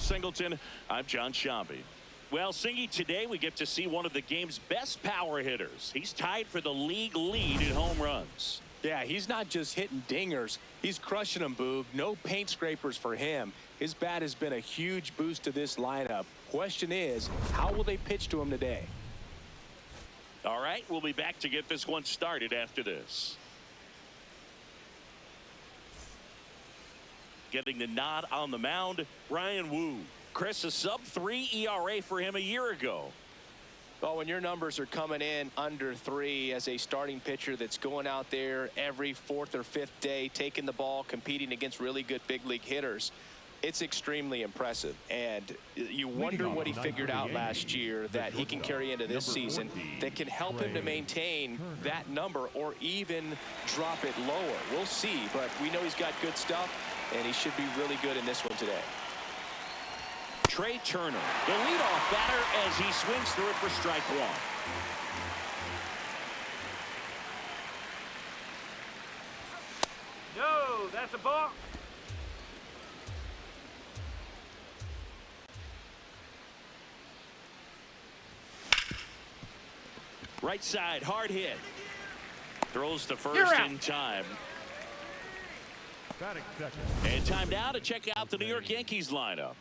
Singleton. I'm John Shambi. Well, Singy, today we get to see one of the game's best power hitters. He's tied for the league lead in home runs. Yeah, he's not just hitting dingers. He's crushing them, Boog. No paint scrapers for him. His bat has been a huge boost to this lineup. Question is, how will they pitch to him today? All right, we'll be back to get this one started after this. Getting the nod on the mound, Ryan Wu. Chris, a sub-3 ERA for him a year ago. Well, when your numbers are coming in under 3 as a starting pitcher that's going out there every 4th or 5th day, taking the ball, competing against really good big league hitters, it's extremely impressive. And you wonder what he figured out last year that he can carry into this season that can help him to maintain that number or even drop it lower. We'll see, but we know he's got good stuff, and he should be really good in this one today. Trey Turner, the leadoff batter, as he swings through it for strike one. No, that's a ball. Right side, hard hit. Throws to first in time. And time now to check out the New York Yankees lineup.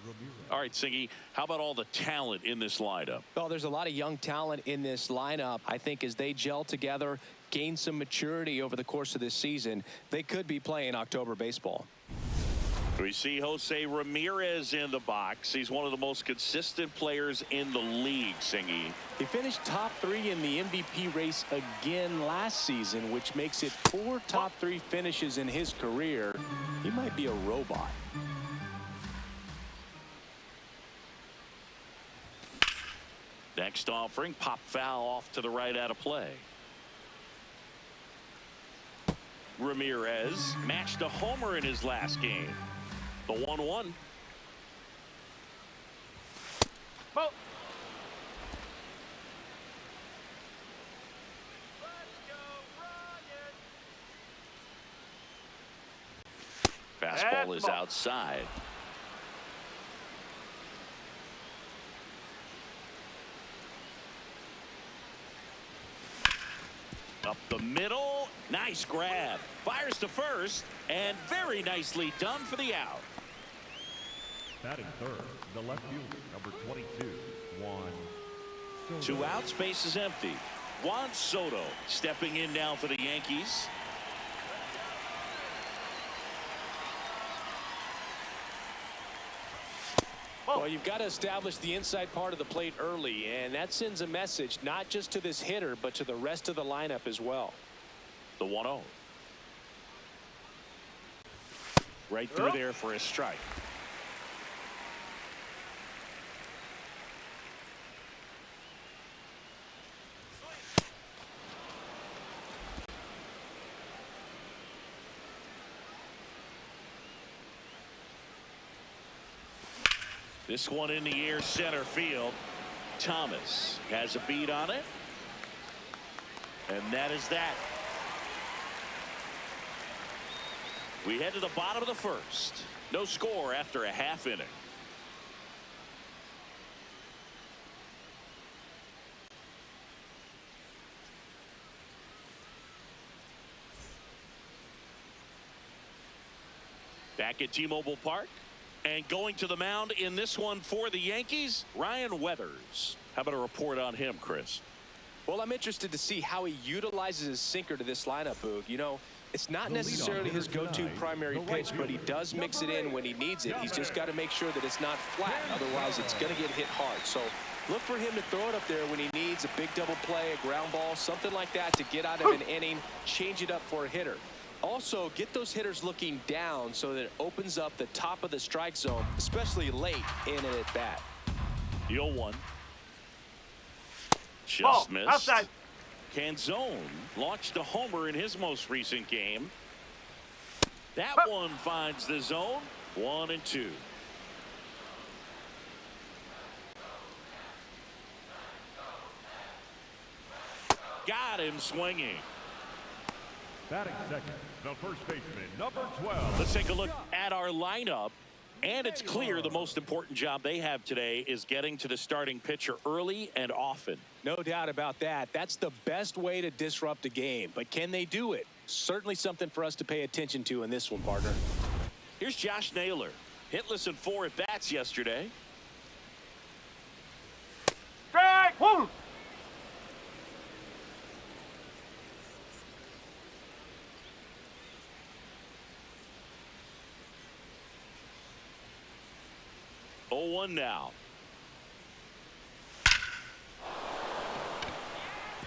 All right, Singy, how about all the talent in this lineup? Well, there's a lot of young talent in this lineup. I think as they gel together, gain some maturity over the course of this season, they could be playing October baseball. We see Jose Ramirez in the box. He's one of the most consistent players in the league, Singy. He finished top 3 in the MVP race again last season, which makes it 4 top 3 finishes in his career. He might be a robot. Next offering, pop foul off to the right out of play. Ramirez matched a homer in his last game. The 1-1. Ball. Fastball is outside. Up the middle. Nice grab. Fires to first. And very nicely done for the out. Batting third, the left fielder, number 22, Juan Soto. 2 outs, base is empty. Juan Soto stepping in now for the Yankees. Well, you've got to establish the inside part of the plate early, and that sends a message not just to this hitter, but to the rest of the lineup as well. The 1-0. Right through there for a strike. This one in the air, center field. Thomas has a beat on it. And that is that. We head to the bottom of the first. No score after a half inning. Back at T-Mobile Park. And going to the mound in this one for the Yankees, Ryan Weathers. How about a report on him, Chris? Well, I'm interested to see how he utilizes his sinker to this lineup, Boog. You know, it's not necessarily his go-to primary pitch, but he does mix it in when he needs it. He's just got to make sure that it's not flat. Otherwise, it's going to get hit hard. So look for him to throw it up there when he needs a big double play, a ground ball, something like that to get out of an inning, change it up for a hitter. Also, get those hitters looking down so that it opens up the top of the strike zone, especially late in an at-bat. The 0-1. Just Ball, missed. outside. Canzone launched a homer in his most recent game. That one finds the zone. 1-2. Got him swinging. Batting second, the first baseman, number 12. Let's take a look at our lineup. And it's clear the most important job they have today is getting to the starting pitcher early and often. No doubt about that. That's the best way to disrupt a game. But can they do it? Certainly something for us to pay attention to in this one, partner. Here's Josh Naylor. Hitless in 4 at-bats yesterday. Strike! Woo! Oh, 0-1 now.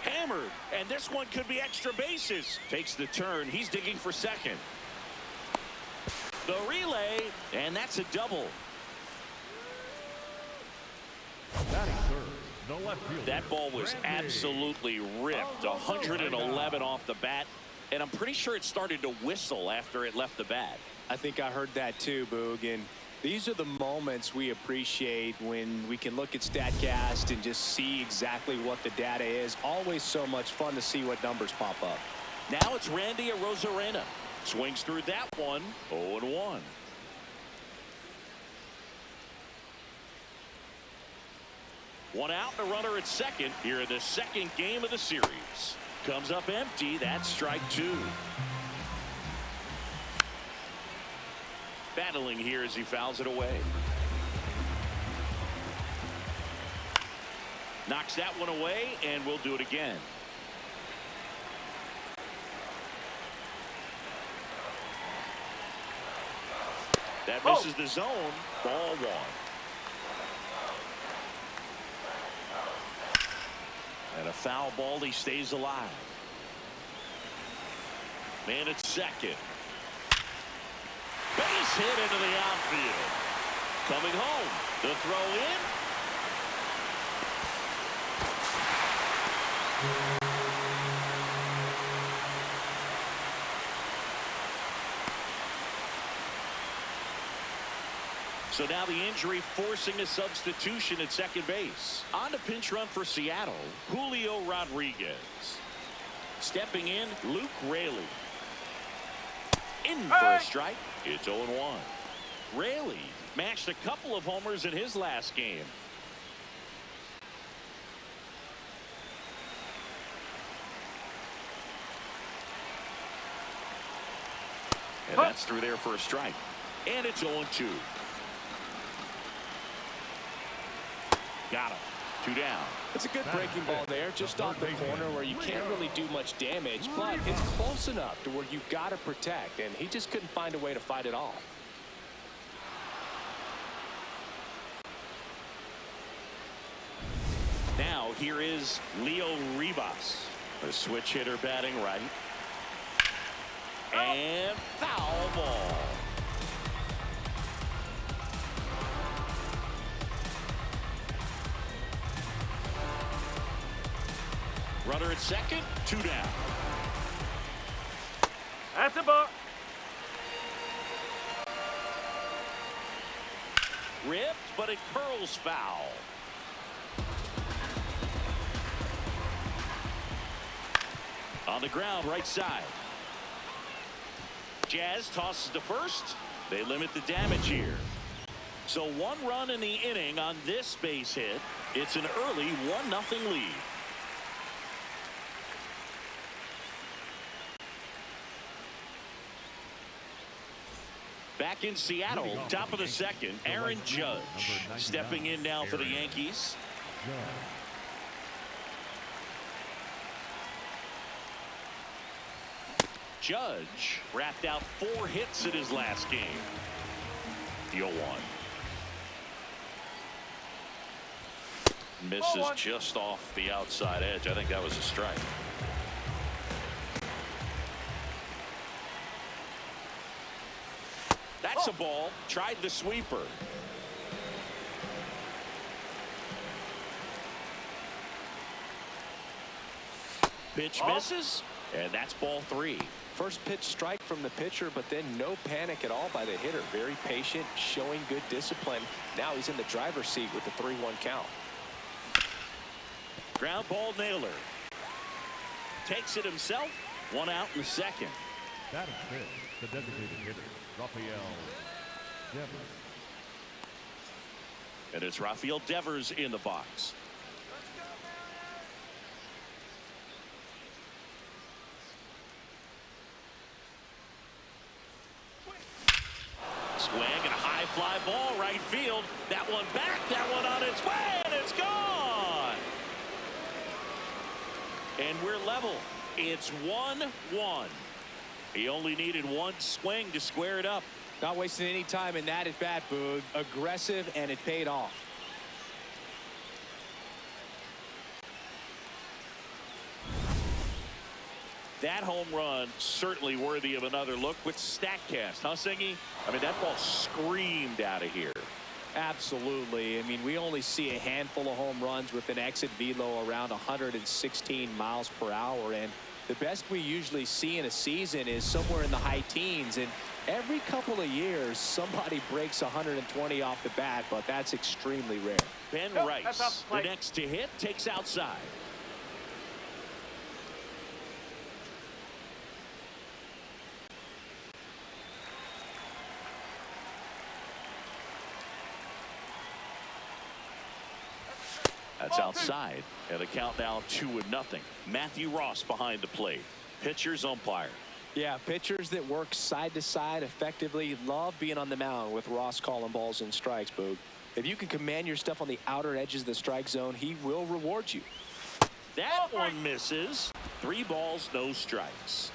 Hammered, and this one could be extra bases. Takes the turn. He's digging for second. The relay, and that's a double. Batting third, the left fielder. That ball was absolutely ripped. 111 off the bat, and I'm pretty sure it started to whistle after it left the bat. I think I heard that too, Boog. And these are the moments we appreciate when we can look at StatCast and just see exactly what the data is. Always so much fun to see what numbers pop up. Now it's Randy Arozarena. Swings through that one. 0-1. One out, a runner at second here in the second game of the series. Comes up empty. That's strike 2. Battling here as he fouls it away. Knocks that one away, and we'll do it again. That misses the zone. Ball 1. And a foul ball. He stays alive. Man at second. Base hit into the outfield. Coming home. The throw in. So now the injury forcing a substitution at second base. On to pinch run for Seattle, Julio Rodriguez. Stepping in, Luke Raleigh. In for a strike. It's 0-1. Raleigh matched a couple of homers in his last game. And that's through there for a strike. And it's 0-2. Got him. 2 down. It's a good breaking ball there, just off the corner where you can't really do much damage, but it's close enough to where you've got to protect, and he just couldn't find a way to fight it off. Now here is Leo Rivas, a switch hitter batting right. And foul ball. Runner at second, 2 down. That's a ball. Ripped, but it curls foul. On the ground, right side. Jazz tosses to first. They limit the damage here. So 1 run in the inning on this base hit. It's an early 1-0 lead. Back in Seattle, top of the second, Aaron Judge stepping in now for the Yankees. Judge wrapped out 4 hits in his last game. 0-1. Misses just off the outside edge. I think that was a strike. That's a ball. Tried the sweeper. Pitch misses, and that's ball 3. First pitch strike from the pitcher, but then no panic at all by the hitter. Very patient, showing good discipline. Now he's in the driver's seat with the 3-1 count. Ground ball, Naylor. Takes it himself. 1 out in the second. Batting fifth, the designated hitter, Rafael Devers. And it's Rafael Devers in the box. Swing and a high fly ball right field. That one back, that one on its way, and it's gone. And we're level. It's 1-1. He only needed one swing to square it up. Not wasting any time in that at bat, Boog. Aggressive, and it paid off. That home run certainly worthy of another look with StatCast, huh, Singy? I mean, that ball screamed out of here. Absolutely. I mean, we only see a handful of home runs with an exit velo around 116 miles per hour, and the best we usually see in a season is somewhere in the high teens, and every couple of years somebody breaks 120 off the bat, but that's extremely rare. Ben Rice, the next to hit, takes outside. That's outside, and the count now 2-0. Matthew Ross behind the plate. Pitcher's umpire. Yeah, pitchers that work side to side effectively love being on the mound with Ross calling balls and strikes, Boog. If you can command your stuff on the outer edges of the strike zone, he will reward you. That one misses. 3 balls, no strikes.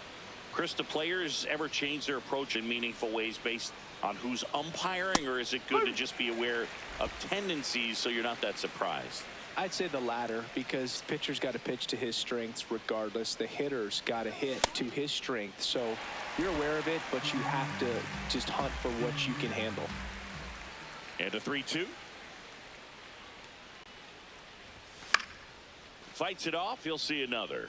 Chris, do players ever change their approach in meaningful ways based on who's umpiring, or is it good to just be aware of tendencies so you're not that surprised? I'd say the latter, because pitcher's got to pitch to his strengths regardless. The hitter's got to hit to his strength. So you're aware of it, but you have to just hunt for what you can handle. And a 3-2. Fights it off. He'll see another.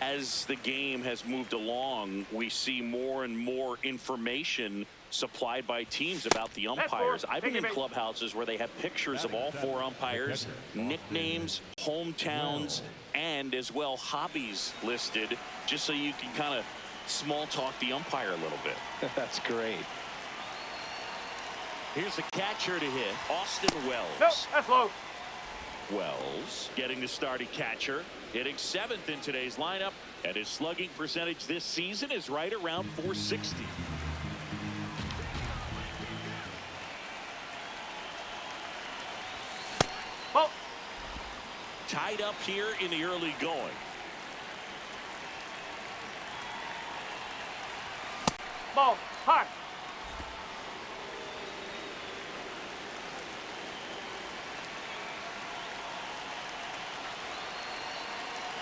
As the game has moved along, we see more and more information supplied by teams about the umpires. I've been in clubhouses where they have pictures of all 4 umpires, nicknames, hometowns, and as well hobbies listed, just so you can kind of small talk the umpire a little bit. That's great. Here's the catcher to hit, Austin Wells. Nope, that's low. Wells getting the start at catcher, hitting 7th in today's lineup, and his slugging percentage this season is right around .460. Ball. Tied up here in the early going. Ball. High.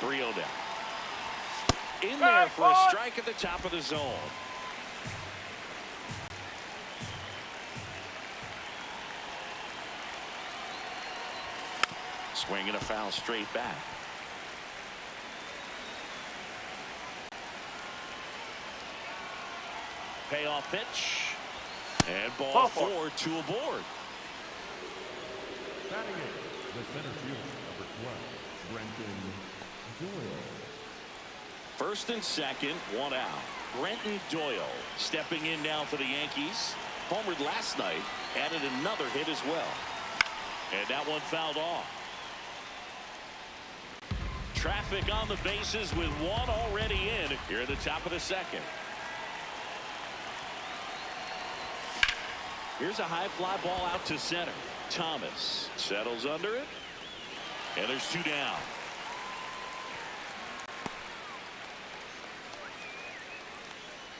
.3-0 down. In there for a strike at the top of the zone. Swing and a foul straight back. Payoff pitch. And ball 4, 2 aboard. Batting in, the center fielder, number 12, Brenton Doyle. First and second, 1 out. Brenton Doyle stepping in now for the Yankees. Homered last night, added another hit as well. And that one fouled off. Traffic on the bases with 1 already in here at the top of the second. Here's a high fly ball out to center. Thomas settles under it. And there's 2 down.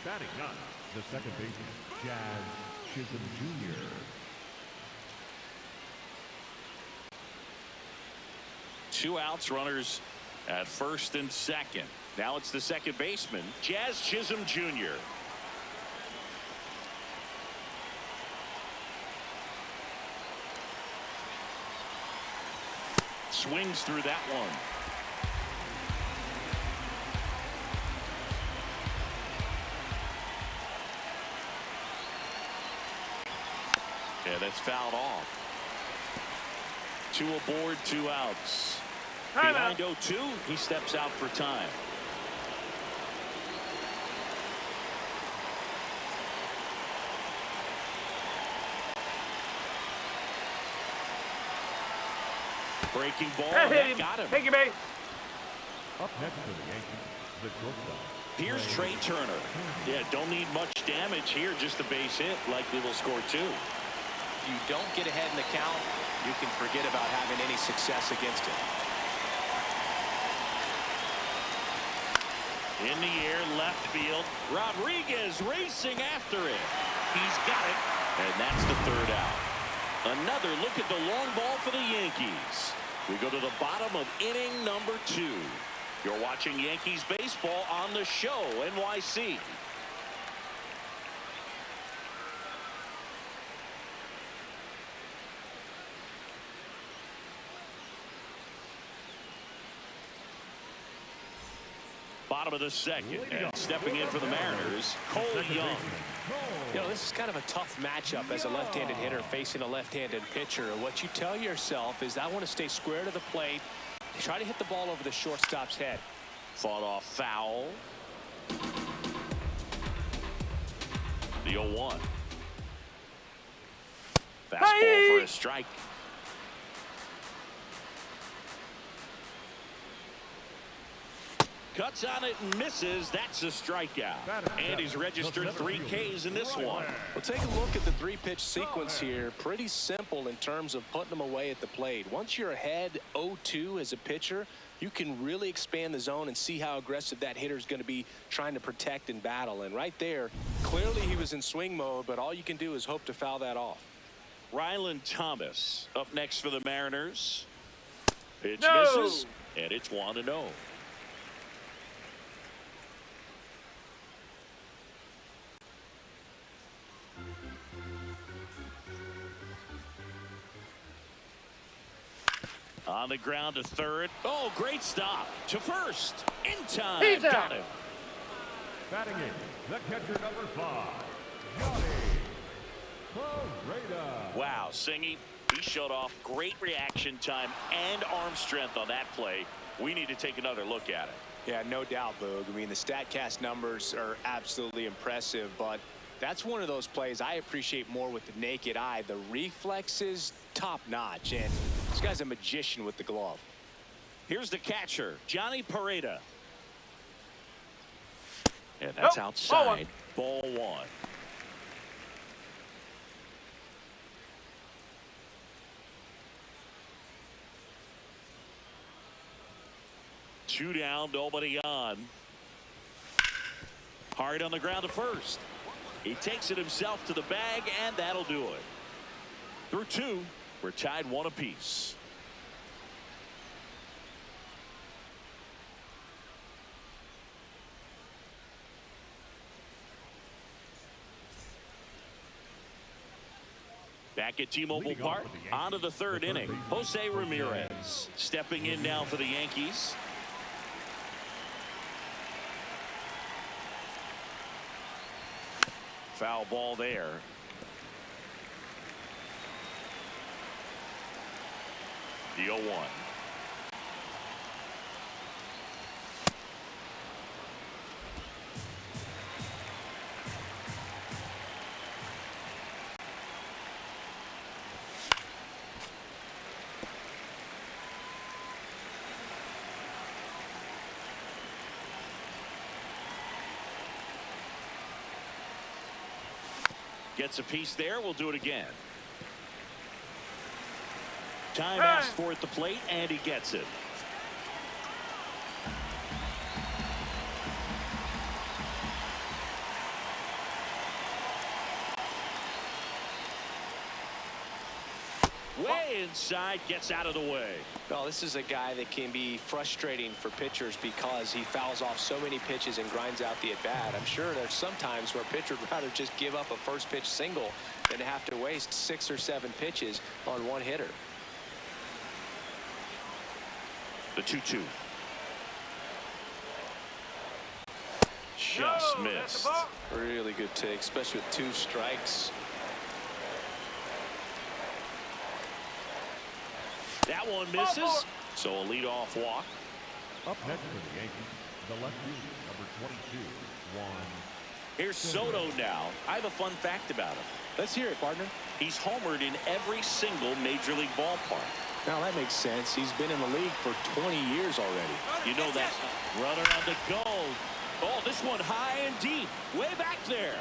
Batting ninth, the second baseman, Jazz Chisholm Jr. Two outs, runners at first and second. Now it's the second baseman, Jazz Chisholm Jr. Swings through that one. Yeah, that's fouled off. 2 aboard, 2 outs. Behind 0-2, he steps out for time. Breaking ball, Hit that him. got him. Take your base. Up next for the Yankees, the shortstop. Here's Trey Turner. Yeah, don't need much damage here, just a base hit. Likely will score 2. If you don't get ahead in the count, you can forget about having any success against him. In the air, left field. Rodriguez racing after it. He's got it, and that's the 3rd out. Another look at the long ball for the Yankees. We go to the bottom of inning number 2. You're watching Yankees baseball on the show, NYC. Bottom of the 2nd, and stepping in for the Mariners, Cole Young. You know, this is kind of a tough matchup as a left-handed hitter facing a left-handed pitcher. What you tell yourself is I want to stay square to the plate, try to hit the ball over the shortstop's head. Fought off foul. The 0-1. Fastball for a strike. Cuts on it and misses. That's a strikeout. And he's registered 3 Ks in this one. Well, take a look at the 3-pitch sequence here. Pretty simple in terms of putting them away at the plate. Once you're ahead 0-2 as a pitcher, you can really expand the zone and see how aggressive that hitter is going to be trying to protect and battle. And right there, clearly he was in swing mode, but all you can do is hope to foul that off. Ryland Thomas up next for the Mariners. Pitch misses, and it's 1-0. On the ground to 3rd. Oh, great stop to 1st. In time. He's out. Got him. Batting in, the catcher number 5, Johnny Parada. Wow, Singy, he showed off great reaction time and arm strength on that play. We need to take another look at it. Yeah, no doubt, Boog. I mean, the StatCast numbers are absolutely impressive, but that's one of those plays I appreciate more with the naked eye. The reflexes, top-notch, and this guy's a magician with the glove. Here's the catcher, Johnny Parada. And that's outside. Ball 1. Two down, nobody on. Hard on the ground to 1st. He takes it himself to the bag, and that'll do it. Through 2, we're tied 1 apiece. Back at T-Mobile Park, on to the 3rd inning. Jose Ramirez stepping in now for the Yankees. Foul ball there. The 0-1. Gets a piece there. We'll do it again. Time asked for at the plate, and he gets it. Way inside, gets out of the way. Well, this is a guy that can be frustrating for pitchers because he fouls off so many pitches and grinds out the at-bat. I'm sure there's some times where a pitcher would rather just give up a first pitch single than to have to waste 6 or 7 pitches on one hitter. The 2-2. Just missed. Really good take, especially with 2 strikes. That one misses, so a leadoff walk. Up next for the Yankees, the left fielder, number 22, Juan. Here's Soto now. I have a fun fact about him. Let's hear it, partner. He's homered in every single major league ballpark. Now that makes sense. He's been in the league for 20 years already. You know that runner on the goal. Oh, this one high and deep, way back there.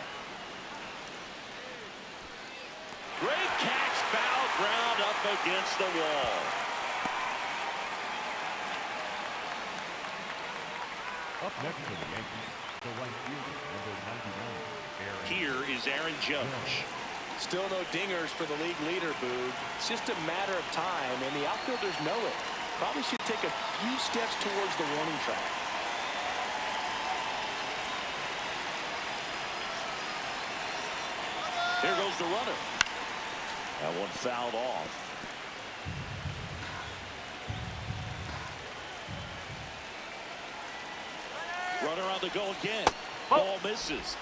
Great catch, foul ground up against the wall. Up next for the Yankees, the right fielder, number 99, Aaron. Here is Aaron Judge. Still no dingers for the league leader, Boog. It's just a matter of time, and the outfielders know it. Probably should take a few steps towards the warning track. Here goes the runner. That one fouled off. Runner on the go again. Ball misses.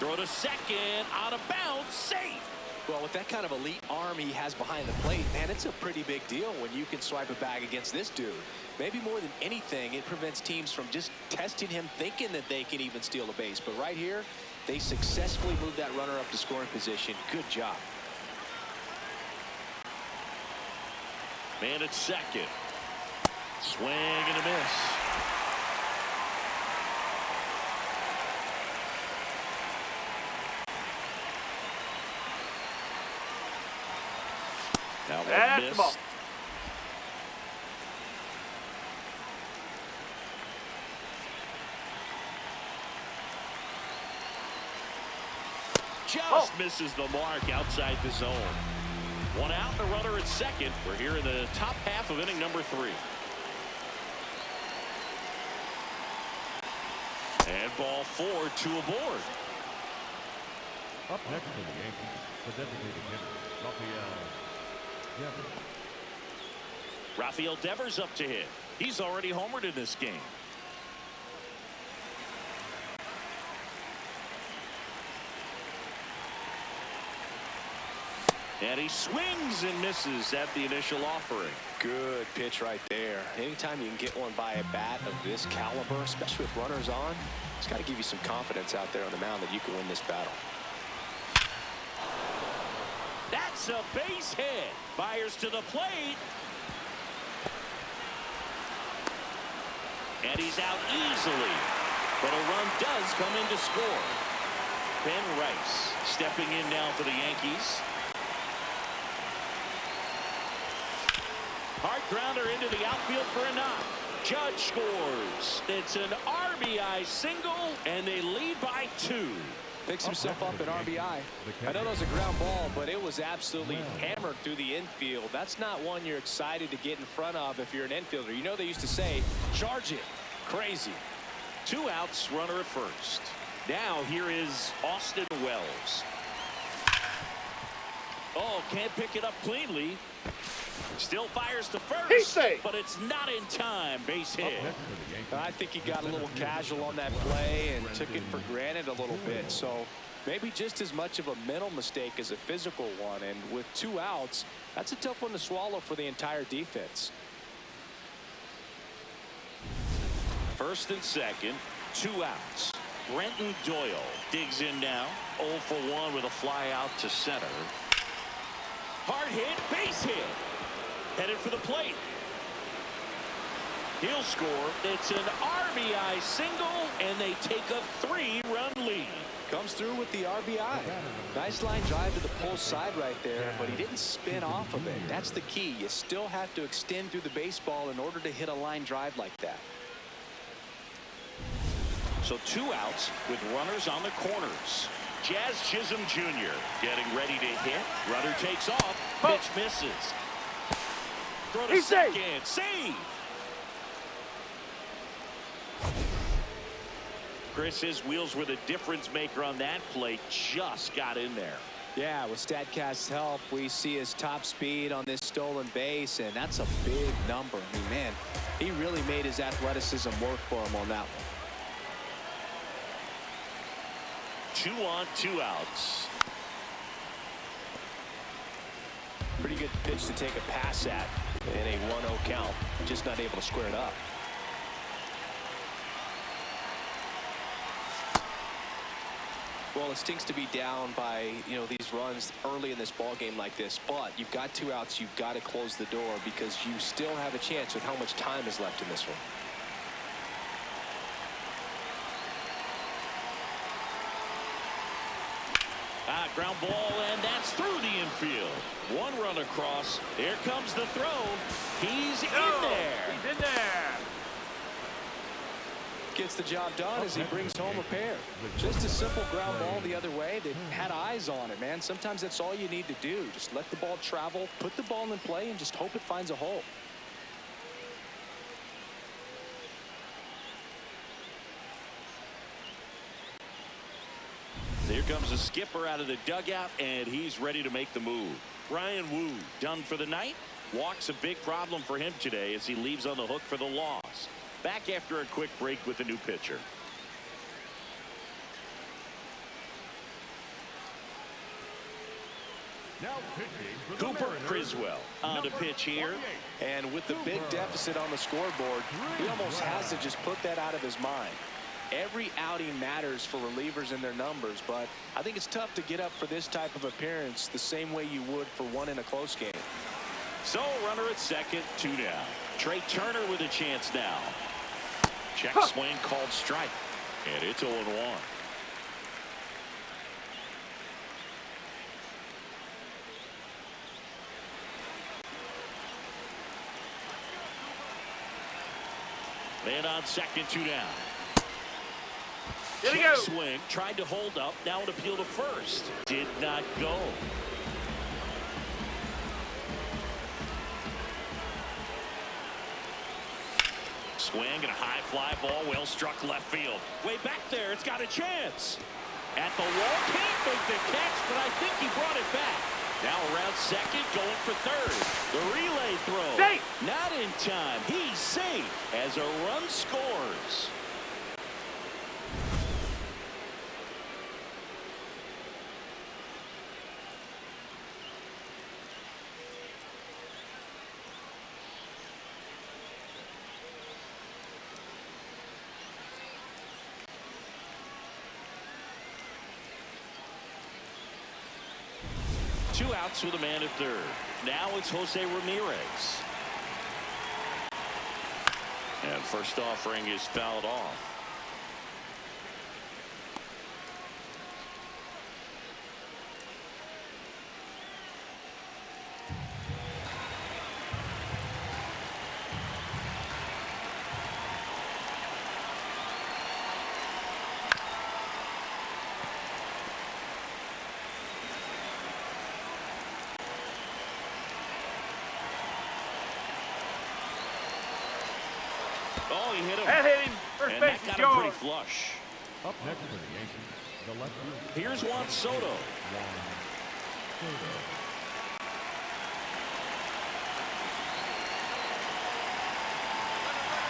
Throw to second, out of bounds, safe. Well, with that kind of elite arm he has behind the plate, man, it's a pretty big deal when you can swipe a bag against this dude. Maybe more than anything, it prevents teams from just testing him, thinking that they can even steal a base. But right here, they successfully moved that runner up to scoring position. Good job. Man at second. Swing and a miss. Now one That's the ball. missed. Just misses the mark outside the zone. One out, the runner at second. We're here in the top half of inning number 3. And ball 4, 2 aboard. Up next for the Yankees, the designated hitter, Rafael Devers up to hit. He's already homered in this game. And he swings and misses at the initial offering. Good pitch right there. Anytime you can get one by a bat of this caliber, especially with runners on, it's got to give you some confidence out there on the mound that you can win this battle. That's a base hit. Fires to the plate. And he's out easily. But a run does come in to score. Ben Rice stepping in now for the Yankees. Hard grounder into the outfield for a knock. Judge scores. It's an RBI single, and they lead by 2. Picks himself up at RBI. I know that was a ground ball, but it was absolutely hammered through the infield. That's not one you're excited to get in front of if you're an infielder. You know they used to say, charge it. Crazy. 2 outs, runner at first. Now here is Austin Wells. Oh, can't pick it up cleanly. Still fires to first, but it's not in time. Base hit. I think he got a little casual on that play and took it for granted a little bit. So maybe just as much of a mental mistake as a physical one. And with 2 outs, that's a tough one to swallow for the entire defense. First and second, 2 outs. Brenton Doyle digs in now. 0 for 1 with a fly out to center. Hard hit, base hit. Headed for the plate. He'll score. It's an RBI single, and they take a 3-run lead. Comes through with the RBI. Nice line drive to the pull side right there, but he didn't spin off of it. That's the key. You still have to extend through the baseball in order to hit a line drive like that. So 2 outs with runners on the corners. Jazz Chisholm Jr. getting ready to hit. Runner takes off. Pitch misses. Throw to second. Save. Chris, his wheels were the difference maker on that play. Just got in there. Yeah, with StatCast's help, we see his top speed on this stolen base, and that's a big number. I mean, man, he really made his athleticism work for him on that one. 2 on, 2 outs. Pretty good pitch to take a pass at in a 1-0 count. Just not able to square it up. Well, it stinks to be down by, these runs early in this ball game like this, but you've got 2 outs. You've got to close the door because you still have a chance with how much time is left in this one. Ground ball, and that's through the infield. 1 run across. Here comes the throw. He's in there. He's in there. Gets the job done as he brings home a pair. Just a simple ground ball the other way that had eyes on it, man. Sometimes that's all you need to do. Just let the ball travel, put the ball in play, and just hope it finds a hole. Here comes the skipper out of the dugout, and he's ready to make the move. Ryan Wu done for the night. Walk's a big problem for him today as he leaves on the hook for the loss. Back after a quick break with a new pitcher. Now pitching for the Cooper Mariners, Criswell on the pitch here. And with the big deficit on the scoreboard, he almost has to just put that out of his mind. Every outing matters for relievers and their numbers, but I think it's tough to get up for this type of appearance the same way you would for one in a close game. So runner at second, 2 down. Trey Turner with a chance now. Check swing called strike, and it's 0-1. Man on second, 2 down. Here we Check go. swing, tried to hold up, now an appeal to first. Did not go. Swing and a high fly ball, well struck left field. Way back there, it's got a chance. At the wall, can't make the catch, but I think he brought it back. Now around second, going for third. The relay throw. Safe. Not in time. He's safe as a run scores. Two outs with a man at third. Now it's Jose Ramirez. And first offering is fouled off. Oh, he hit him. That hit him. First And base that is got him pretty yours. flush. up next for the Yankees, the left fielder. Here's Juan Soto. Juan Soto.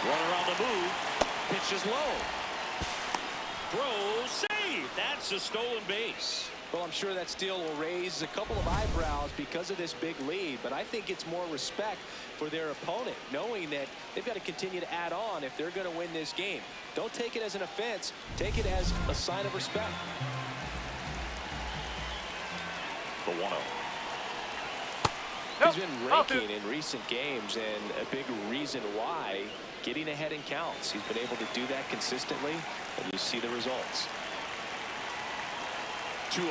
Runner on the move. Pitch is low. Throw, save. That's a stolen base. Well, I'm sure that steal will raise a couple of eyebrows because of this big lead, but I think it's more respect for their opponent, knowing that they've got to continue to add on if they're going to win this game. Don't take it as an offense. Take it as a sign of respect. The 1-0. He's been raking in recent games, and a big reason why, getting ahead in counts. He's been able to do that consistently, and you see the results. 2-0.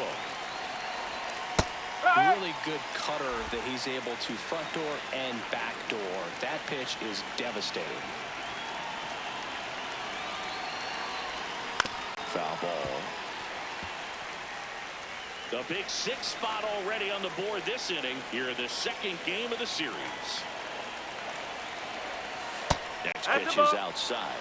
Really good cutter that he's able to front door and back door. That pitch is devastating. Foul ball. The big 6 spot already on the board this inning. Here in the second game of the series. Next That's pitch a is ball. outside.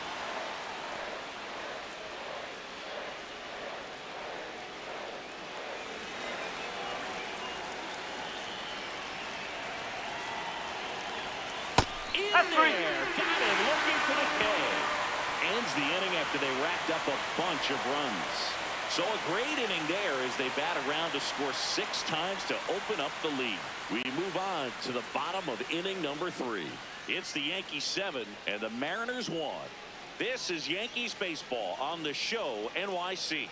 In That's there. three. Got him looking for the K. Ends the inning after they racked up a bunch of runs. So a great inning there as they bat around to score 6 times to open up the lead. We move on to the bottom of inning number 3. It's the Yankees 7 and the Mariners 1. This is Yankees baseball on the Show NYC.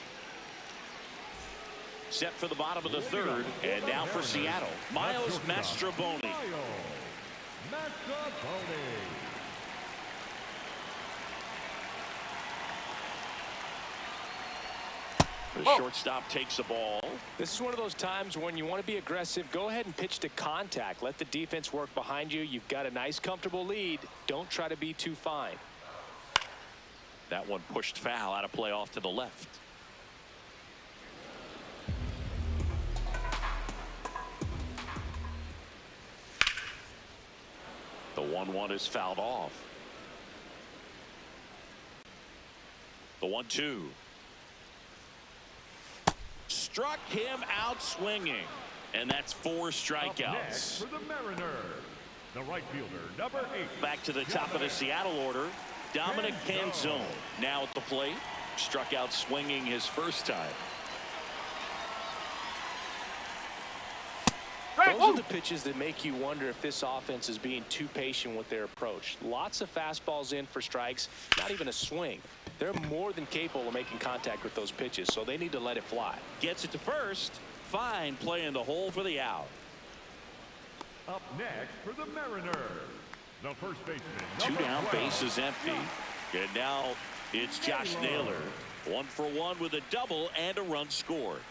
Set for the bottom of the third, and now for Seattle, Miles Mastrobuoni. The shortstop takes the ball. This is one of those times when you want to be aggressive. Go ahead and pitch to contact. Let the defense work behind you. You've got a nice, comfortable lead. Don't try to be too fine. That one pushed foul, out of play off to the left. The 1-1 is fouled off. The 1-2. Struck him out swinging. And that's 4 strikeouts. For the Mariners, the right fielder, number 8. Back to the top of the Seattle order, Dominic Canzone. Now at the plate. Struck out swinging his first time. Those are the pitches that make you wonder if this offense is being too patient with their approach. Lots of fastballs in for strikes, not even a swing. They're more than capable of making contact with those pitches, so they need to let it fly. Gets it to first. Fine play in the hole for the out. Up next for the Mariners, the first baseman, 2 down, 12. base is empty. And now it's Josh Naylor. 1 for 1 with a double and a run scored.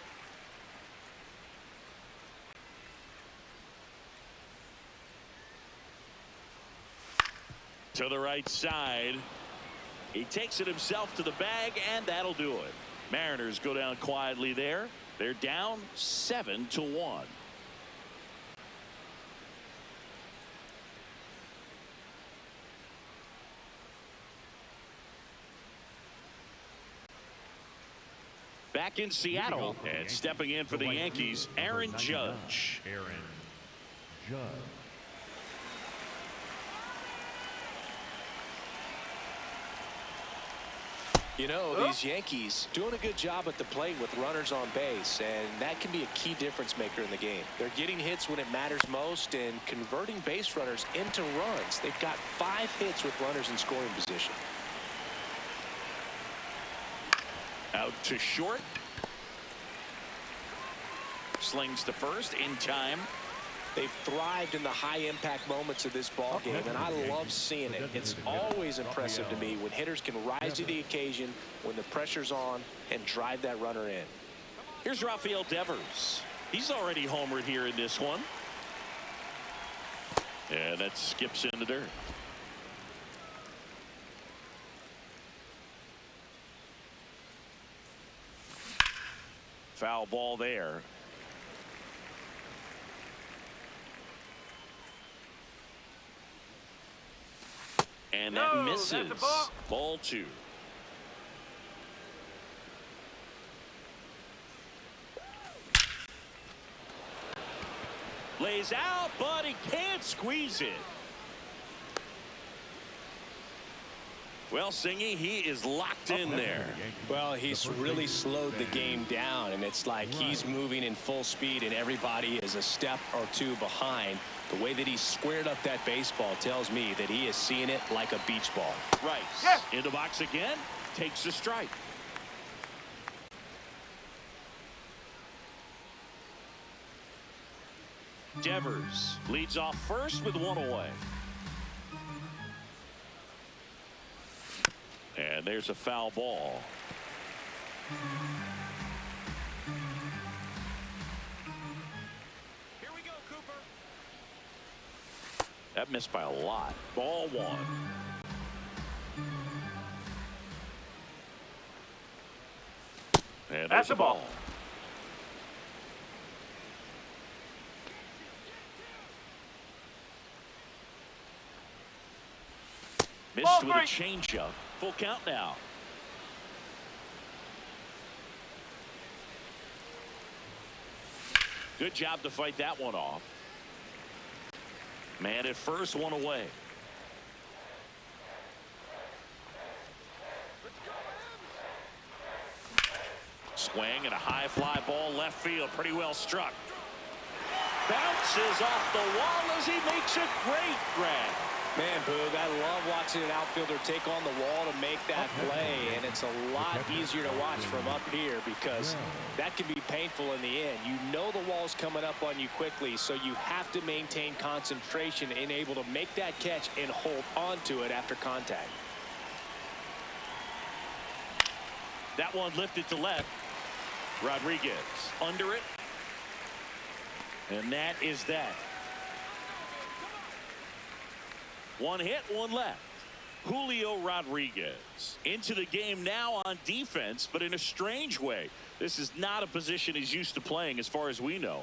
To the right side. He takes it himself to the bag, and that'll do it. Mariners go down quietly there. They're down 7-1. Back in Seattle, and stepping in for the Yankees, Aaron Judge. Aaron Judge. You know, these Yankees doing a good job at the plate with runners on base, and that can be a key difference maker in the game. They're getting hits when it matters most and converting base runners into runs. They've got 5 hits with runners in scoring position. Out to short. Slings to first in time. They've thrived in the high-impact moments of this ball game, and I love seeing it. It's always impressive to me when hitters can rise to the occasion when the pressure's on and drive that runner in. Here's Rafael Devers. He's already homered here in this one. And that skips in the dirt. Foul ball there. And that misses. Ball 2. Lays out, but he can't squeeze it. Well, Singy, he is locked in there. Well, he's really slowed the game down, and it's like he's moving in full speed, and everybody is a step or 2 behind. The way that he squared up that baseball tells me that he is seeing it like a beach ball. Right. In the box again. Takes a strike. Devers leads off first with 1 away. And there's a foul ball. Here we go, Cooper. That missed by a lot. Ball 1. And That's there's a ball. Missed with a changeup. Full count now. Good job to fight that one off. Man at first, 1 away. Swing and a high fly ball left field. Pretty well struck. bounces off the wall as he makes a great grab. Man, Boog, I love watching an outfielder take on the wall to make that play, and it's a lot easier to watch from up here because that can be painful in the end. You know the wall's coming up on you quickly, so you have to maintain concentration and able to make that catch and hold on to it after contact. That one lifted to left. Rodriguez under it. And that is that. One hit, one left. Julio Rodriguez into the game now on defense, but in a strange way. This is not a position he's used to playing as far as we know.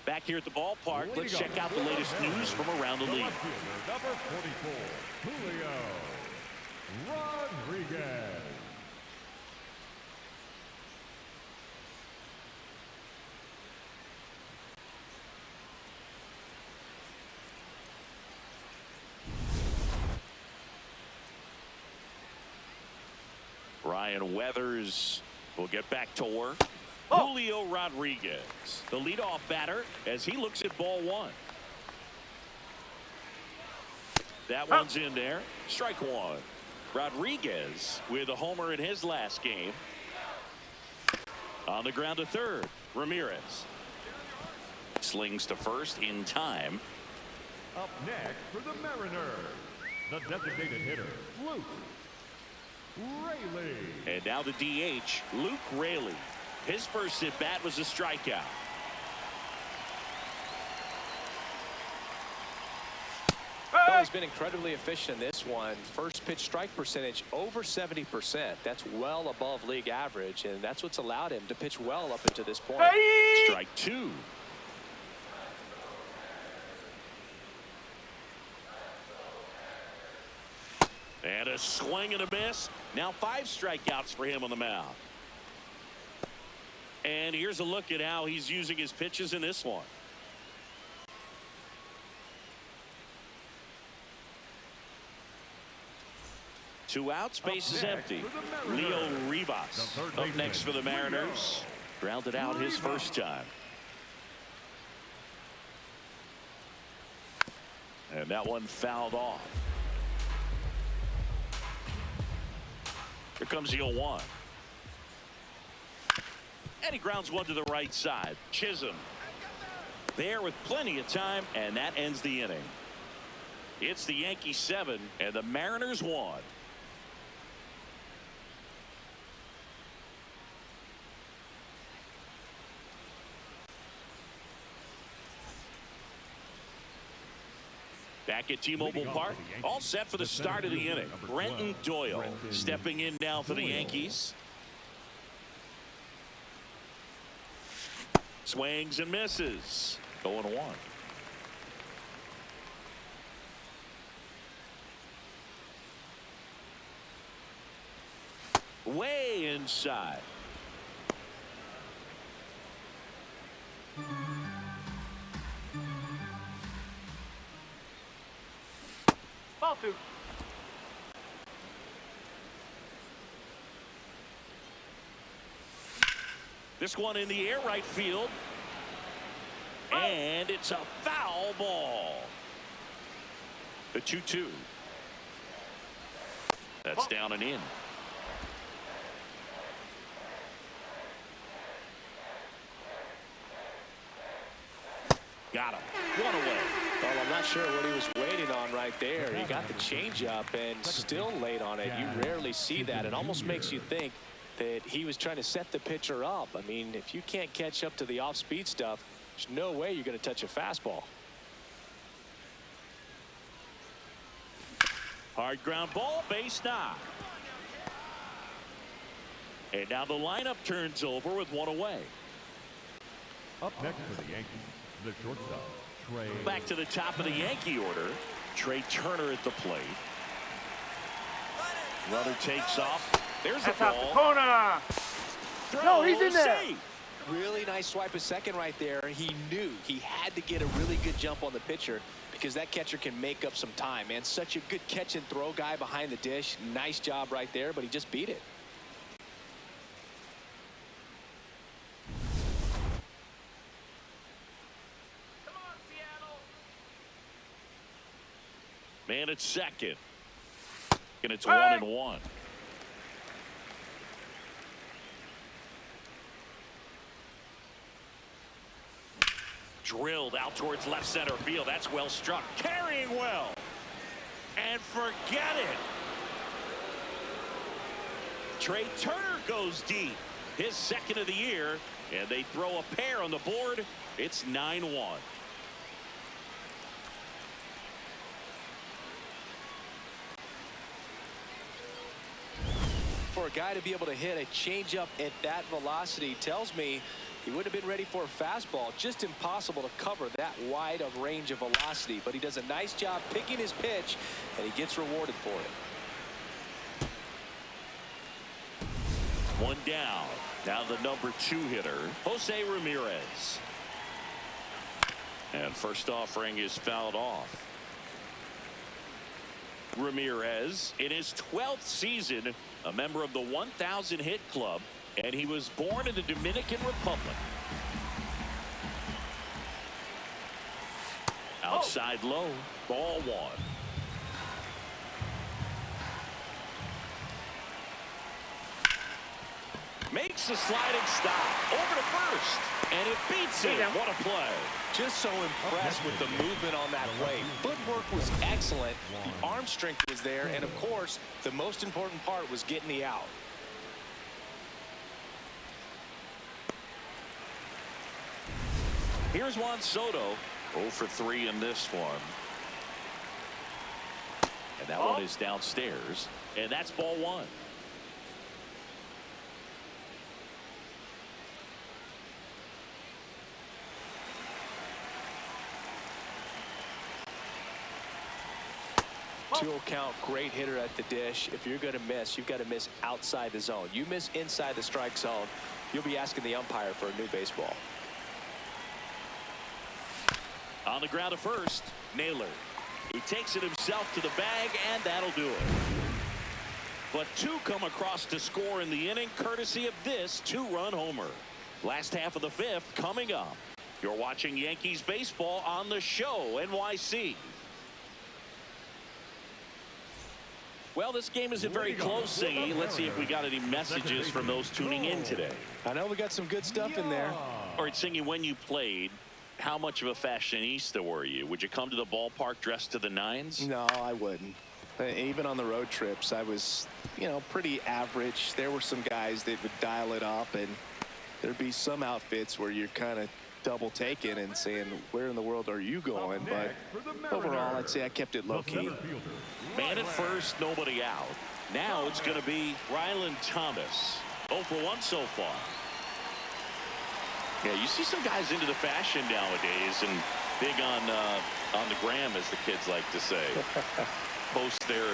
Back here at the ballpark, let's check out the latest news from around the league. Number 44, Julio Rodriguez. Ryan Weathers will get back to work. Julio Rodriguez, the leadoff batter, as he looks at ball one. That one's in there. Strike one. Rodriguez with a homer in his last game. On the ground to third. Ramirez slings to first in time. Up next for the Mariners, the designated hitter, Luke Raleigh. And now the DH, Luke Raleigh. His first at bat was a strikeout. Well, he's been incredibly efficient in this one. First pitch strike percentage over 70%. That's well above league average, and that's what's allowed him to pitch well up until this point. Strike two. And a swing and a miss. Now 5 strikeouts for him on the mound. And here's a look at how he's using his pitches in this one. Two outs, base is empty. Leo Rivas up next for the Mariners. Grounded out his first time. And that one fouled off. Here comes the 0-1. And he grounds one to the right side. Chisholm there with plenty of time, and that ends the inning. It's the Yankees 7 and the Mariners 1. Back at T-Mobile Park, all set for the start of the inning. Brenton Doyle stepping in now for the Yankees. Swings and misses. 0-1. Way inside. Ball two. This one in the air, right field. And it's a foul ball. The 2-2. That's down and in. Got him. One away. Well, I'm not sure what he was waiting on right there. He got the changeup and still late on it. You rarely see that. It almost makes you think that he was trying to set the pitcher up. I mean, if you can't catch up to the off-speed stuff, there's no way you're going to touch a fastball. Hard ground ball, base knock. And now the lineup turns over with one away. Up next for the Yankees, the shortstop, Trey. Back to the top of the Yankee order. Trey Turner at the plate. Runner takes off. There's the ball. Corner. Throw, No, he's in there. safe. Really nice swipe at second right there. He knew he had to get a really good jump on the pitcher because that catcher can make up some time, man. Such a good catch and throw guy behind the dish. Nice job right there, but he just beat it. Man at second. And it's 1-1. Drilled out towards left center field. That's well struck. Carrying well. And forget it. Trey Turner goes deep. His second of the year. And they throw a pair on the board. It's 9-1. For a guy to be able to hit a changeup at that velocity tells me he would have been ready for a fastball. Just impossible to cover that wide of range of velocity. But he does a nice job picking his pitch, and he gets rewarded for it. One down. Now the number 2 hitter, Jose Ramirez. And first offering is fouled off. Ramirez, in his 12th season, a member of the 1,000 hit club, and he was born in the Dominican Republic. Outside low, ball 1. Makes a sliding stop over to first, and it beats him. What a play. Just so impressed with the movement on that play. Footwork was excellent. The arm strength was there. And, of course, the most important part was getting the out. Here's Juan Soto. 0 for 3 in this one. And that one is downstairs. And that's ball 1. Two count, great hitter at the dish. If you're going to miss, you've got to miss outside the zone. You miss inside the strike zone, you'll be asking the umpire for a new baseball. On the ground to first, Naylor. He takes it himself to the bag, and that'll do it. But 2 come across to score in the inning, courtesy of this 2-run homer. Last half of the 5th coming up. You're watching Yankees baseball on the show, NYC. Well, this game isn't very close, Singy. Let's see if we got any messages from those tuning in today. I know we got some good stuff in there. All right, Singy, when you played, how much of a fashionista were you? Would you come to the ballpark dressed to the nines? No, I wouldn't. Even on the road trips, I was, pretty average. There were some guys that would dial it up, and there'd be some outfits where you're kind of double taking and saying, where in the world are you going? But overall, I'd say I kept it low key. Man at first, nobody out. Now it's going to be Ryland Thomas. 0 for 1 so far. Yeah, you see some guys into the fashion nowadays and big on the gram, as the kids like to say. Post their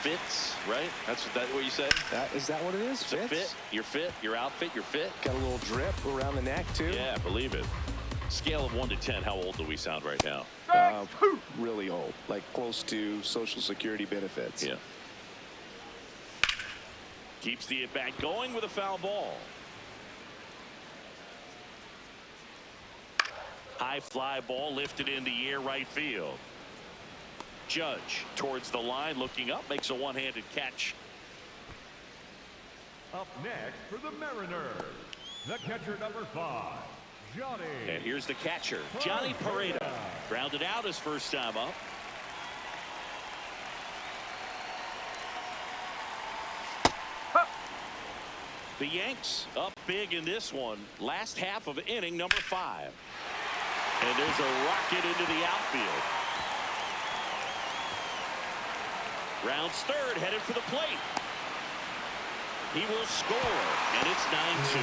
fits, right? That's what you say? Is that what it is? It's a fit, your fit, your outfit, your fit. Got a little drip around the neck, too. Yeah, believe it. Scale of 1 to 10, how old do we sound right now? Really old, like close to Social Security benefits. Yeah. Keeps the at-bat going with a foul ball. High fly ball lifted in the air, right field. Judge towards the line, looking up, makes a one-handed catch. Up next for the Mariners, the catcher number 5, Johnny. And here's the catcher, Johnny Pareda. Grounded out his first time up. The Yanks up big in this one. Last half of inning number 5. And there's a rocket into the outfield. Rounds third, headed for the plate. He will score, and it's 9-2.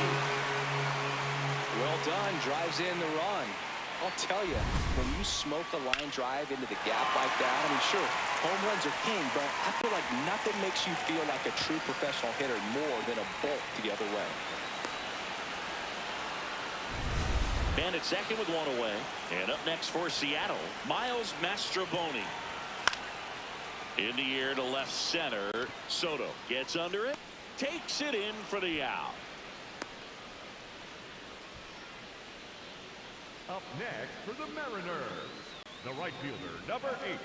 Well done, drives in the run. I'll tell you, when you smoke a line drive into the gap like that, I mean, sure, home runs are king, but I feel like nothing makes you feel like a true professional hitter more than a bolt the other way. Man at second with 1 away. And up next for Seattle, Miles Mastrobuoni. In the air to left center. Soto gets under it, takes it in for the out. Up next for the Mariners, the right fielder, number 8,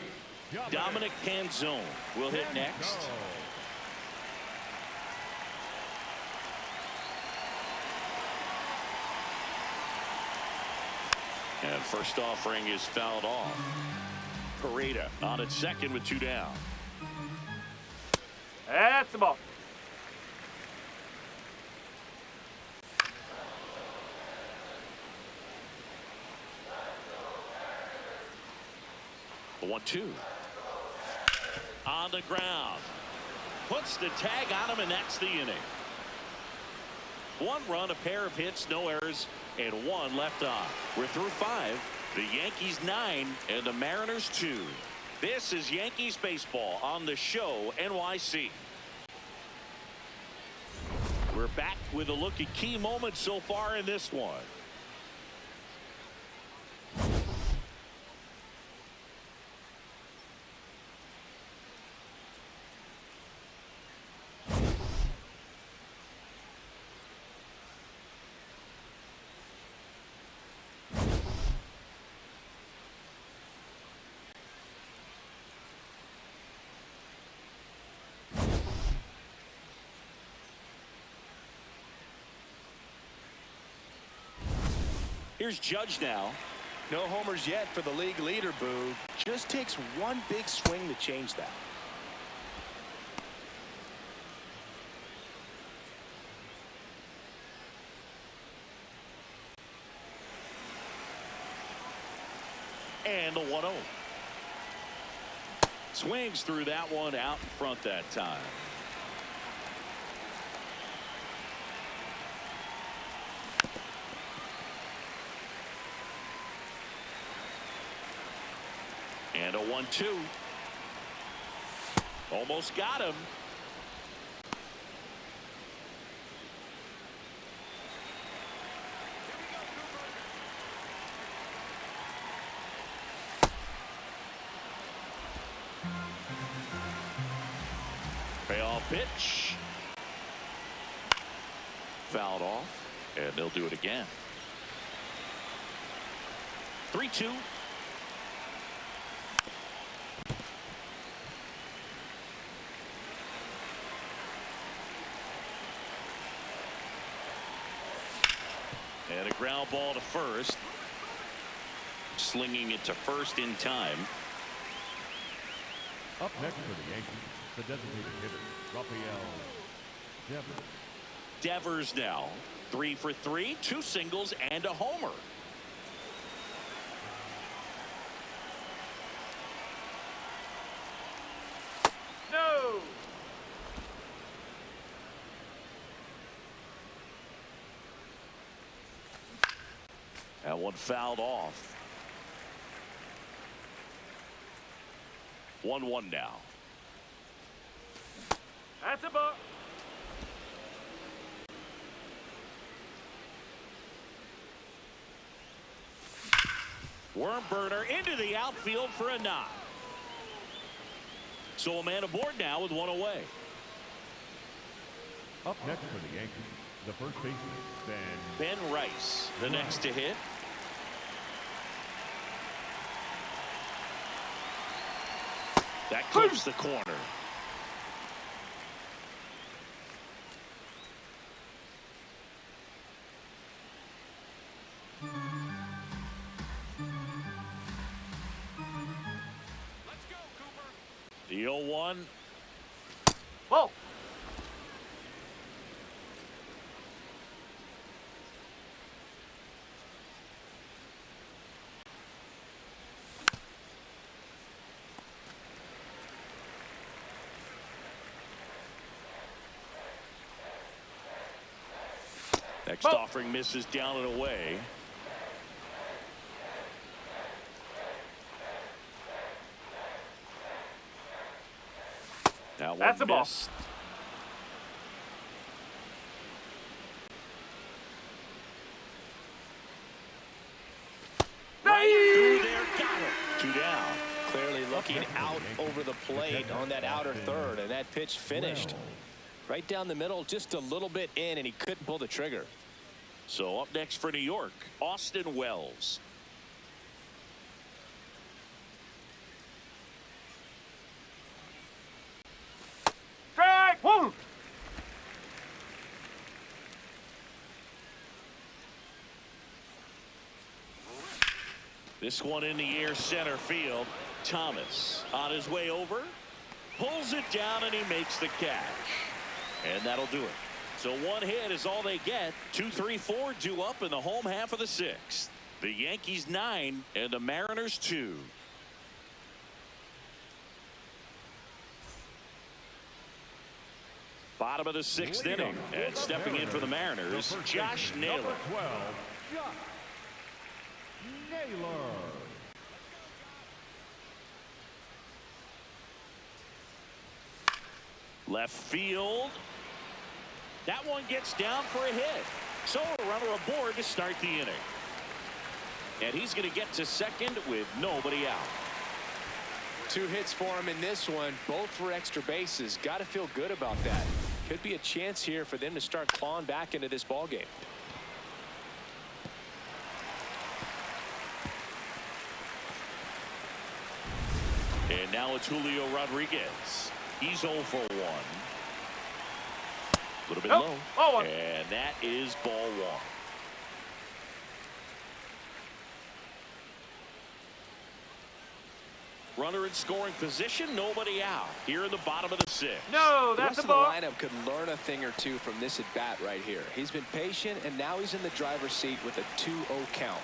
Dominic Canzone will hit next. And first offering is fouled off. Pareda on at second with 2 down. That's the ball. The 1-2. On the ground. Puts the tag on him, and that's the inning. 1 run, a pair of hits, no errors, and 1 left on. We're through 5. The Yankees 9 and the Mariners 2. This is Yankees baseball on the show NYC. We're back with a look at key moments so far in this one. Here's Judge now. No homers yet for the league leader, Boog. Just takes one big swing to change that. And the 1-0. Swings through that one out in front that time. And a 1-2. Almost got him. Payoff pitch. Fouled off, and they'll do it again. 3-2. And a ground ball to first. Slinging it to first in time. Up next for the Yankees, the designated hitter, Rafael Devers. Devers now 3 for 3, 2 singles and a homer. No. That one fouled off. 1-1 now. That's a ball. Worm burner into the outfield for a knock. So a man aboard now with 1 away. Up next for the Yankees, the first baseman, Ben Rice, the next to hit. That clips the corner. Let's go, Cooper. The 0-1. Whoa. Next offering misses down and away. That one That's a ball. missed. Through there, got it. 2 down. Clearly looking out over the plate on that outer third, and that pitch finished. Right down the middle, just a little bit in, and he couldn't pull the trigger. So up next for New York, Austin Wells. This one in the air center field. Thomas on his way over. Pulls it down and he makes the catch. And that'll do it. So one hit is all they get. 2, 3, 4 due up in the home half of the 6th. The Yankees 9 and the Mariners 2. Bottom of the 6th inning, and stepping in for the Mariners, Josh Naylor. Number 12, Josh Naylor. Left field. That one gets down for a hit. So a runner aboard to start the inning. And he's going to get to second with nobody out. 2 hits for him in this one, both for extra bases. Got to feel good about that. Could be a chance here for them to start clawing back into this ball game. And now it's Julio Rodriguez. He's 0 for 1. A little bit low. Oh. And that is ball 1. Runner in scoring position, nobody out. Here in the bottom of the 6th. No, The that's rest a of the ball. lineup could learn a thing or two from this at bat right here. He's been patient, and now he's in the driver's seat with a 2-0 count.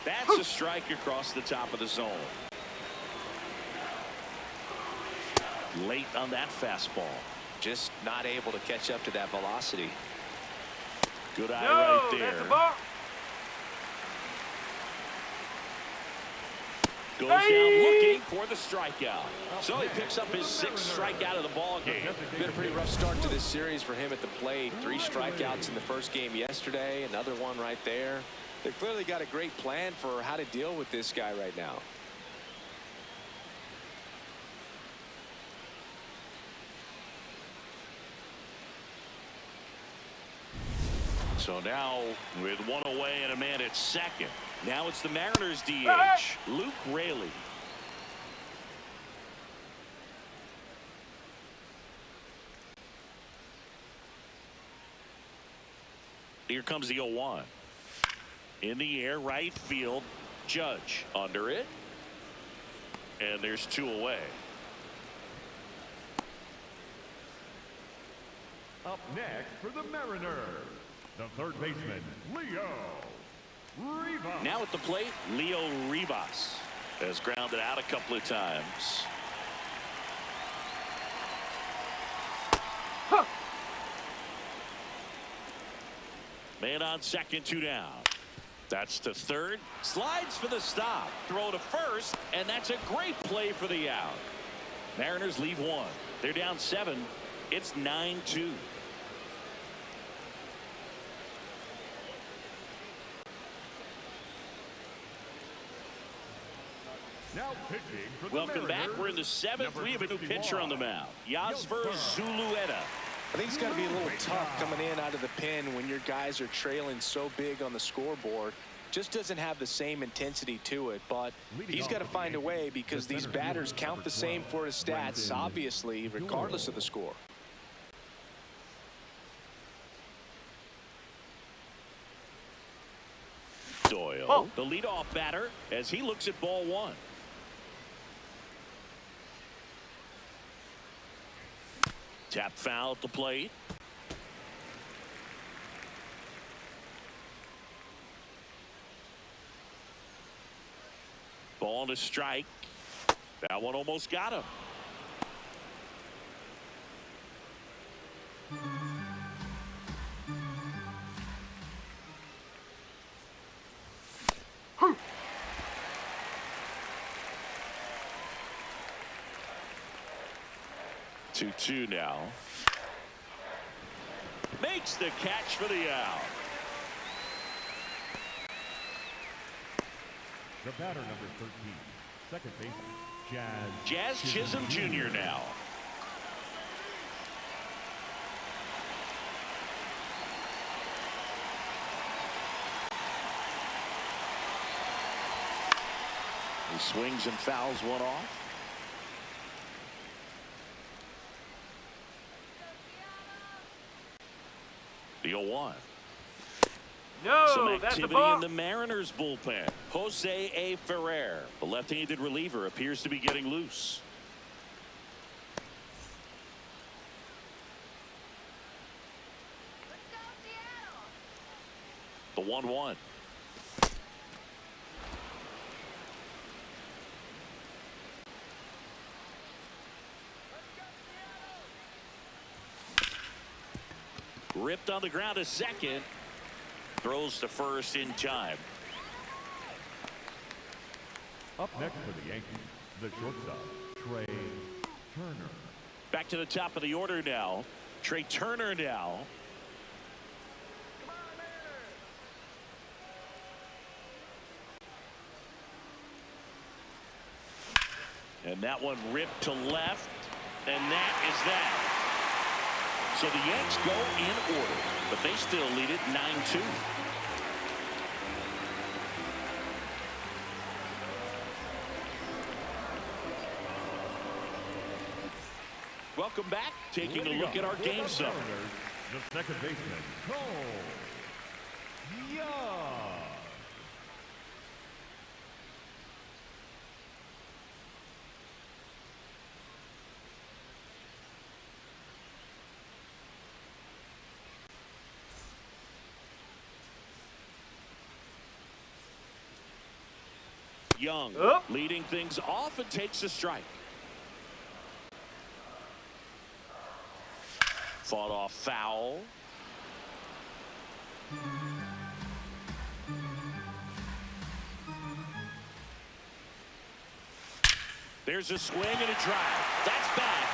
That's a strike across the top of the zone. Late on that fastball. Just not able to catch up to that velocity. Good eye No, right there. that's a ball. Goes down looking for the strikeout. So he picks up his 6th strikeout of the ball game. Been a pretty rough start to this series for him at the plate. 3 strikeouts in the first game yesterday. Another one right there. They've clearly got a great plan for how to deal with this guy right now. So now with 1 away and a man at second. Now it's the Mariners DH, Luke Raleigh. Here comes the 0-1. In the air, right field. Judge under it. And there's 2 away. Up next for the Mariners, the third baseman, Leo Rivas. Now at the plate, Leo Rivas has grounded out a couple of times. Man on second, 2 down. That's to third. Slides for the stop. Throw to first, and that's a great play for the out. Mariners leave 1. They're down 7. It's 9-2. Now pitching for the Welcome back. Mariners, We're in the 7th. number We have a new 51, pitcher on the mound. Yasver Zulueta. I think it's got to be a little tough coming in out of the pen when your guys are trailing so big on the scoreboard. Just doesn't have the same intensity to it, but he's got to find a way because these batters count the same for his stats, obviously, regardless of the score. Doyle, the leadoff batter, as he looks at ball 1. Tap foul at the plate. Ball to strike. That one almost got him. Two now. Makes the catch for the out. the batter number 13, second baseman, Jazz Chisholm Jr. now. He swings and fouls one off. The 0-1. Some No, that's a activity ball. in the Mariners bullpen. Jose A. Ferrer, the left-handed reliever, appears to be getting loose. The 1-1. Ripped on the ground to second. Throws to first in time. Up next for the Yankees, the shortstop, Trey Turner. Back to the top of the order now. Trey Turner now. And that one ripped to left. And that is that. So the Yanks go in order, but they still lead it 9-2. Welcome back. Taking a look at our game summary. The second baseman, Cole Young. Young Up. leading things off and takes a strike. Fought off foul. There's a swing and a drive. That's back.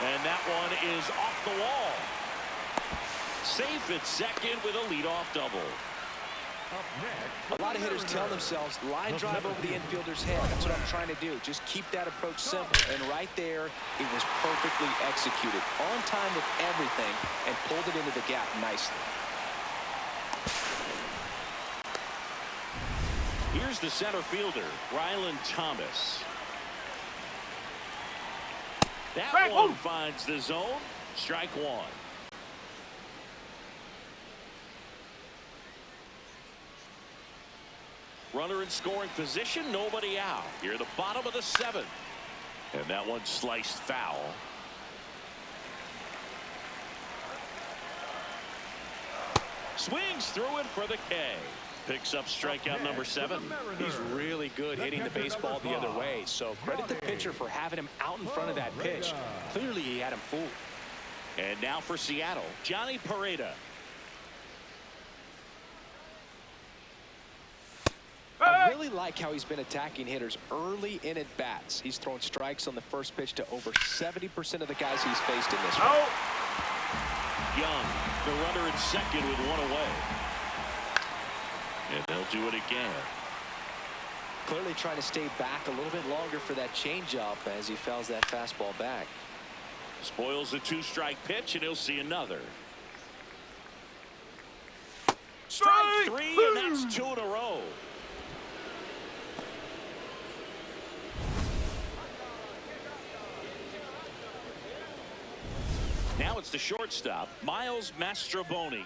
And that one is off the wall. Safe at second with a leadoff double. Up next, A lot of hitters tell themselves, line drive over the infielder's head. That's what I'm trying to do. Just keep that approach simple. And right there, it was perfectly executed. On time with everything, and pulled it into the gap nicely. Here's the center fielder, Rylan Thomas. That Strike one one. finds the zone. Strike one. Runner in scoring position, nobody out. Here at the bottom of the seventh. And that one sliced foul. Swings through it for the K. Picks up strikeout number 7. He's really good hitting the baseball the other way. So credit the pitcher for having him out in front of that pitch. Clearly he had him fooled. And now for Seattle, Johnny Pareda. I really like how he's been attacking hitters early in at bats. He's thrown strikes on the first pitch to over 70% of the guys he's faced in this one. Out. Young, the runner in second with one away. And they'll do it again. Clearly trying to stay back a little bit longer for that changeup as he fouls that fastball back. Spoils the 2-strike pitch, and he'll see another. Strike 3, and that's 2 in a row. Now it's the shortstop, Miles Mastrobuoni.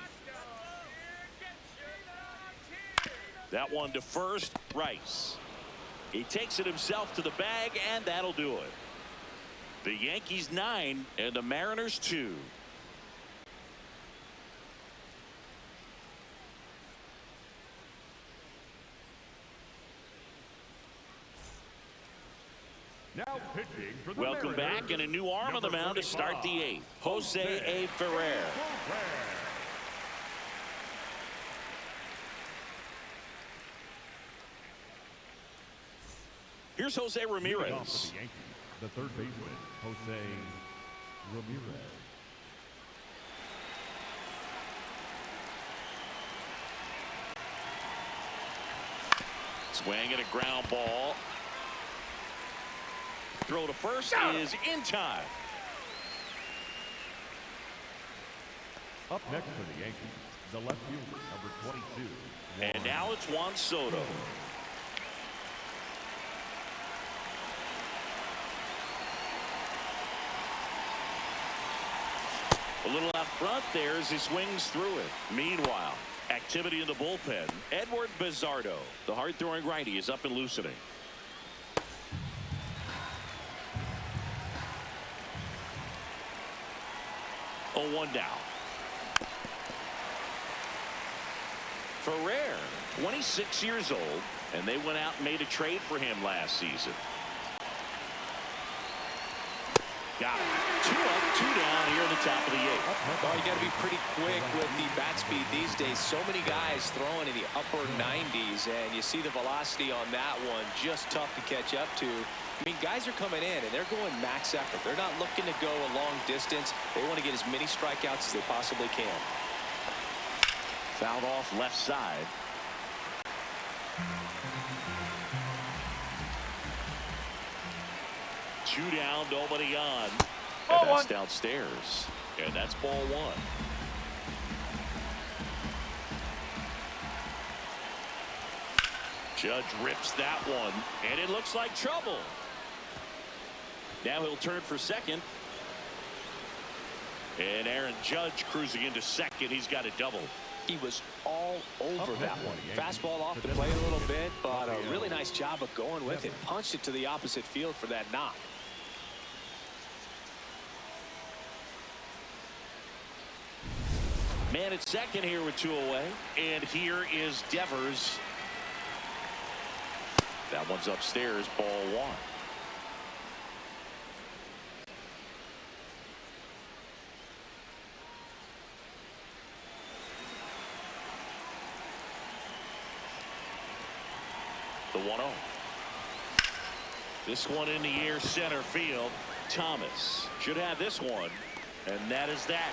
That one to first, Rice. He takes it himself to the bag, and that'll do it. The Yankees 9 and the Mariners 2. Now pitching for the Welcome Mariners, back, and a new arm on the number mound to start the 35, 8th. Jose A. Ferrer. Here's Jose Leading off Ramirez. for the Yankees, the third baseman, Jose Ramirez. Swing and a ground ball. Throw to first is in time. Up next for the Yankees, the left fielder, number 22. And now it's Juan Soto. A little out front there as he swings through it. Meanwhile, activity in the bullpen. Edward Bizzardo, the hard-throwing righty, is up and loosening. Oh, 1 down. Ferrer, 26 years old, and they went out and made a trade for him last season. Got it. 2 up, 2 down here in the top of the 8th. Oh, you got to be pretty quick with the bat speed these days. So many guys throwing in the upper 90s, and you see the velocity on that one. Just tough to catch up to. I mean, guys are coming in, and they're going max effort. They're not looking to go a long distance. They want to get as many strikeouts as they possibly can. Fouled off left side. Two down, nobody on. Ball And that's one. downstairs. And that's ball 1. Judge rips that one, and it looks like trouble. Now he'll turn for second. And Aaron Judge cruising into second. He's got a double. He was all over that one. Fastball off the plate a little bit, but a really nice job of going with it. Punched it to the opposite field for that knock. Man at second here with 2 away. And here is Devers. That one's upstairs, ball 1. The 1-0. This one in the air, center field. Thomas should have this one, and that is that.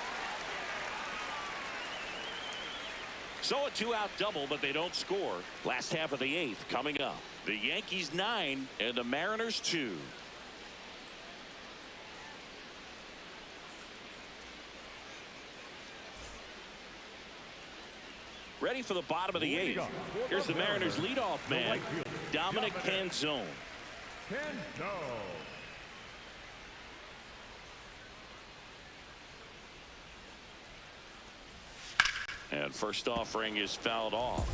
So a 2-out double, but they don't score. Last half of the 8th coming up. The Yankees 9 and the Mariners 2. Ready for the bottom of the 8th. Here's the Mariners leadoff man, Dominic Canzone. And first offering is fouled off.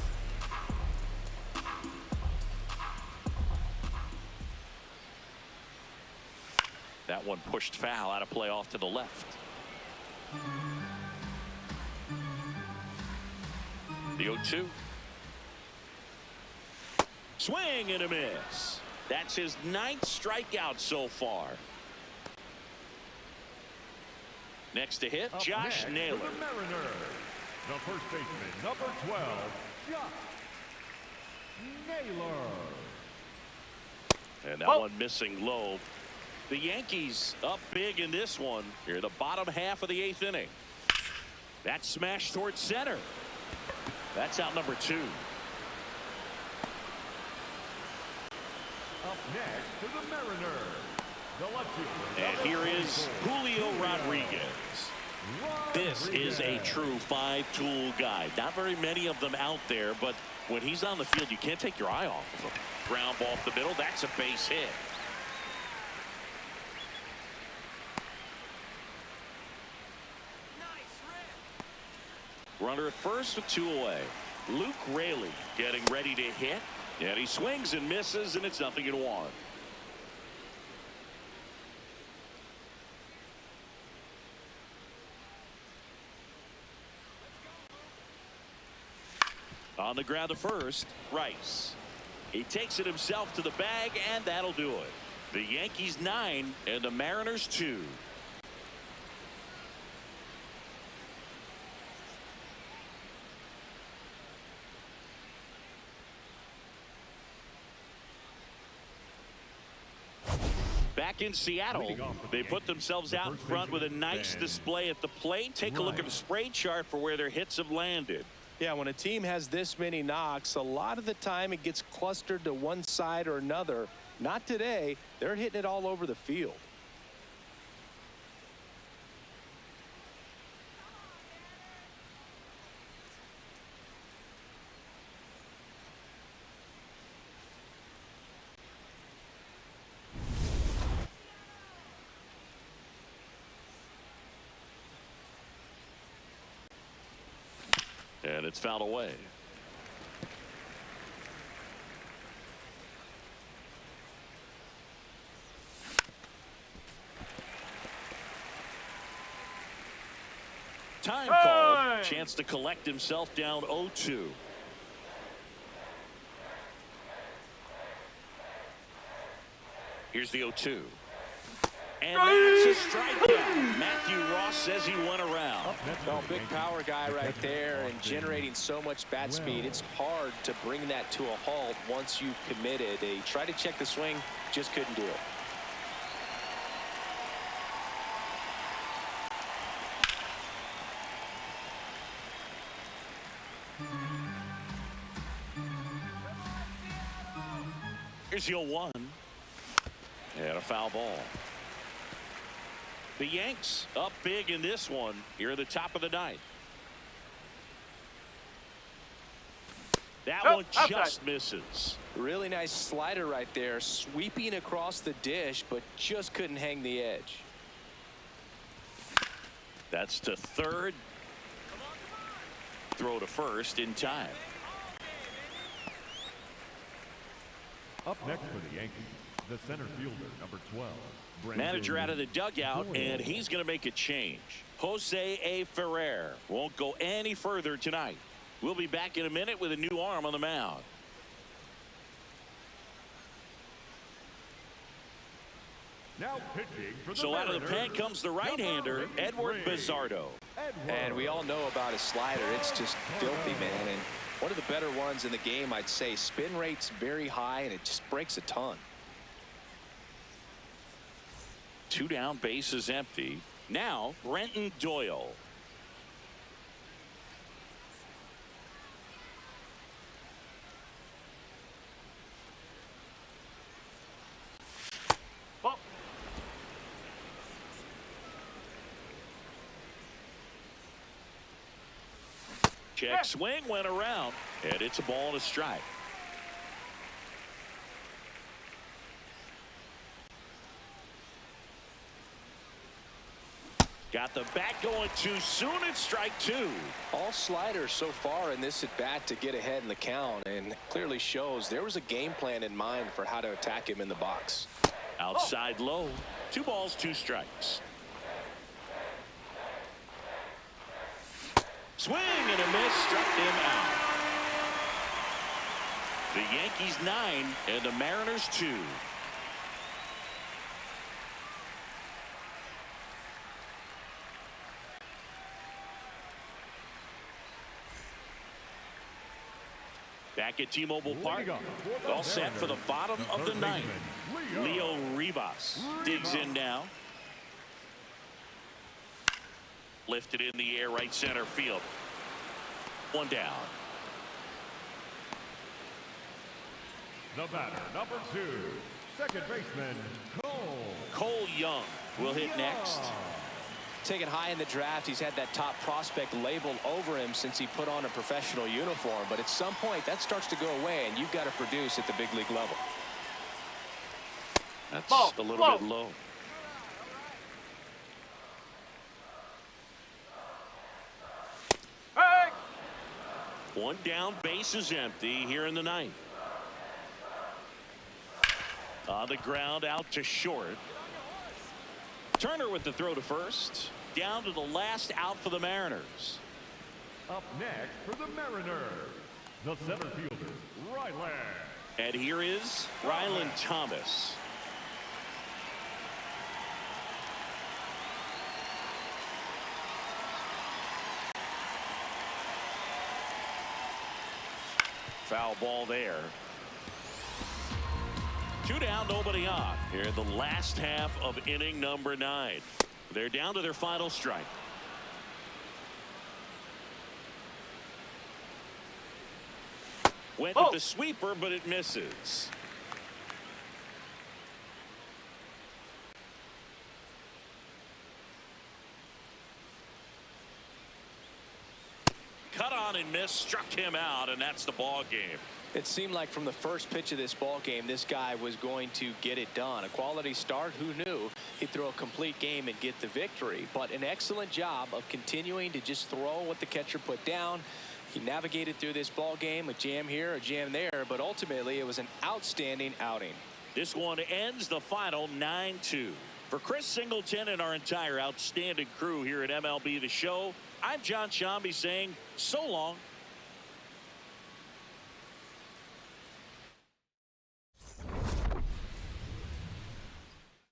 That one pushed foul, out of play off to the left. The 0-2. Swing and a miss. That's his 9th strikeout so far. Next to hit, Josh Naylor. The first baseman, number 12, Josh Naylor. And that one missing low. The Yankees up big in this one. Here, the bottom half of the 8th inning. That smash towards center. That's out number 2. Up next to the Mariners, the left fielder. And here is Julio Rodriguez. This is a true 5-tool guy. Not very many of them out there, but when he's on the field, you can't take your eye off of him. Ground ball up the middle. That's a base hit. Runner at first with 2 away. Luke Raley getting ready to hit. And he swings and misses, and it's 0-1. On the ground to first, Rice. He takes it himself to the bag, and that'll do it. The Yankees 9 and the Mariners 2. Back in Seattle, they put themselves out in front with a nice display at the plate. Take a look at the spray chart for where their hits have landed. Yeah, when a team has this many knocks, a lot of the time it gets clustered to one side or another. Not today. They're hitting it all over the field. And it's fouled away. Time called. Chance to collect himself down 0-2. Here's the 0-2. And that's a strikeout. Matthew Ross says he went around. Oh, big power guy right there and generating so much bat speed. It's hard to bring that to a halt once you've committed. He tried to check the swing, just couldn't do it. Here's the 0-1. And a foul ball. The Yanks up big in this one here at the top of the ninth. That one just misses. Really nice slider right there, sweeping across the dish, but just couldn't hang the edge. That's to third. Throw to first in time. Up next for the Yankees, the center fielder, number 12. Manager out of the dugout, and he's going to make a change. Jose A. Ferrer won't go any further tonight. We'll be back in a minute with a new arm on the mound. Now pitching for the So out of the Mariners, pen comes the right-hander, Edward Bizardo. And we all know about his slider. It's just filthy, man. And one of the better ones in the game, I'd say. Spin rate's very high, and it just breaks a ton. 2 down, bases empty. Now Brenton Doyle. Ball. Check swing, went around, and it's a ball and a strike. Got the bat going too soon. It's strike 2. All sliders so far in this at bat to get ahead in the count, and clearly shows there was a game plan in mind for how to attack him in the box. Outside low. 2 balls, 2 strikes. Swing and a miss, struck him out. The Yankees 9 and the Mariners 2. Back at T-Mobile Park, all set for the bottom of the ninth. Leo Rivas digs in now. Lifted in the air, right center field. 1 down. The batter, number 2, second baseman, Cole Young will hit next. Taken high in the draft, he's had that top prospect labeled over him since he put on a professional uniform. But at some point, that starts to go away, and you've got to produce at the big league level. That's a little bit low. Hey! 1 down, base is empty here in the ninth. On the ground, out to short. Turner with the throw to first. Down to the last out for the Mariners. Up next for the Mariners, the center fielder, Riley. And here is Ryland Thomas. Foul ball there. 2 down, nobody on here in the last half of inning number 9. They're down to their final strike. Went with the sweeper, but it misses. Cut on and missed, struck him out, and that's the ball game. It seemed like from the first pitch of this ball game, this guy was going to get it done. A quality start, who knew he'd throw a complete game and get the victory. But an excellent job of continuing to just throw what the catcher put down He navigated through this ball game, a jam here, a jam there, but ultimately it was an outstanding outing. This one ends the final 9-2. For Chris Singleton and our entire outstanding crew here at MLB The Show, I'm John Shambi saying so long